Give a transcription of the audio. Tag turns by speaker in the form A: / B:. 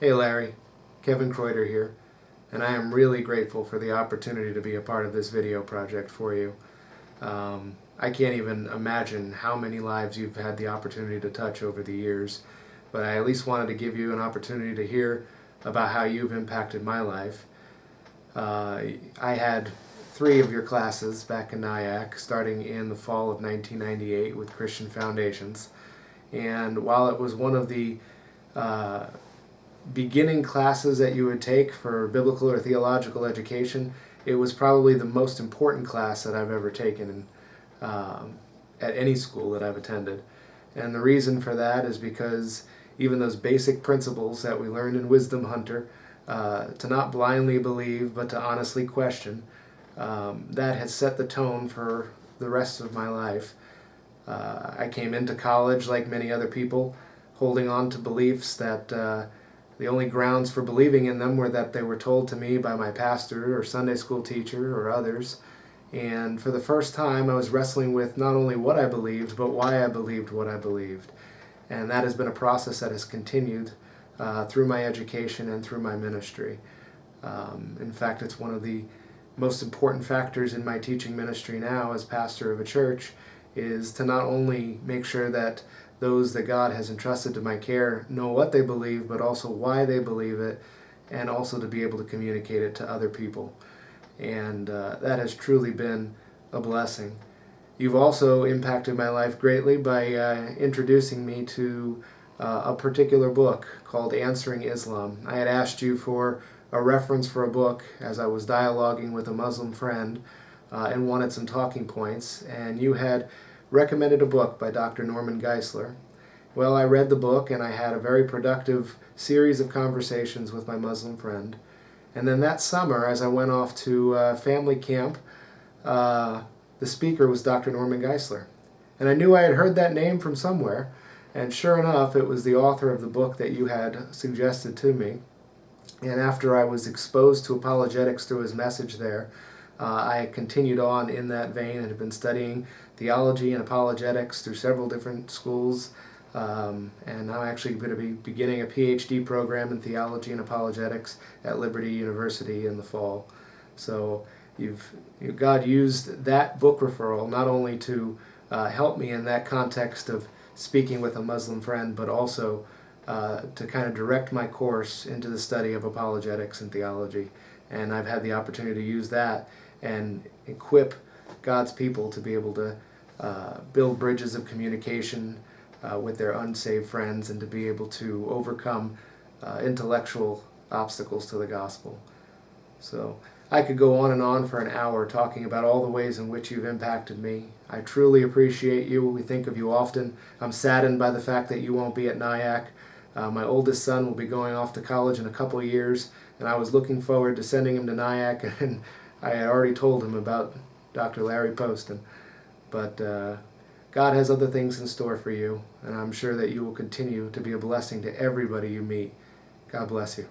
A: Hey Larry, Kevin Kreuter here, and I am really grateful for the opportunity to be a part of this video project for you. I can't even imagine how many lives you've had the opportunity to touch over the years, but I at least wanted to give you an opportunity to hear about how you've impacted my life. I had 3 of your classes back in Nyack, starting in the fall of 1998 with Christian Foundations, and while it was one of the uh, beginning classes that you would take for biblical or theological education, it was probably the most important class that I've ever taken at any school that I've attended. And the reason for that is because even those basic principles that we learned in Wisdom Hunter, to not blindly believe but to honestly question, that has set the tone for the rest of my life. I came into college, like many other people, holding on to beliefs that the only grounds for believing in them were that they were told to me by my pastor or Sunday school teacher or others. And for the first time, I was wrestling with not only what I believed, but why I believed what I believed. And that has been a process that has continued through my education and through my ministry. In fact, it's one of the most important factors in my teaching ministry now as pastor of a church is to not only make sure that those that God has entrusted to my care know what they believe, but also why they believe it, and also to be able to communicate it to other people. And that has truly been a blessing. You've also impacted my life greatly by introducing me to a particular book called Answering Islam. I had asked you for a reference for a book as I was dialoguing with a Muslim friend and wanted some talking points, and you had recommended a book by Dr. Norman Geisler. Well, I read the book and I had a very productive series of conversations with my Muslim friend. And then that summer, as I went off to family camp, the speaker was Dr. Norman Geisler. And I knew I had heard that name from somewhere, and sure enough, it was the author of the book that you had suggested to me. And after I was exposed to apologetics through his message there, I continued on in that vein and have been studying theology and apologetics through several different schools. And I'm actually going to be beginning a PhD program in theology and apologetics at Liberty University in the fall. So God used that book referral not only to help me in that context of speaking with a Muslim friend, but also to kind of direct my course into the study of apologetics and theology. And I've had the opportunity to use that and equip God's people to be able to build bridges of communication with their unsaved friends and to be able to overcome intellectual obstacles to the gospel. So I could go on and on for an hour talking about all the ways in which you've impacted me. I truly appreciate you. We think of you often. I'm saddened by the fact that you won't be at Nyack. My oldest son will be going off to college in a couple of years, and I was looking forward to sending him to Nyack, and I had already told him about Dr. Larry Poston. But God has other things in store for you, and I'm sure that you will continue to be a blessing to everybody you meet. God bless you.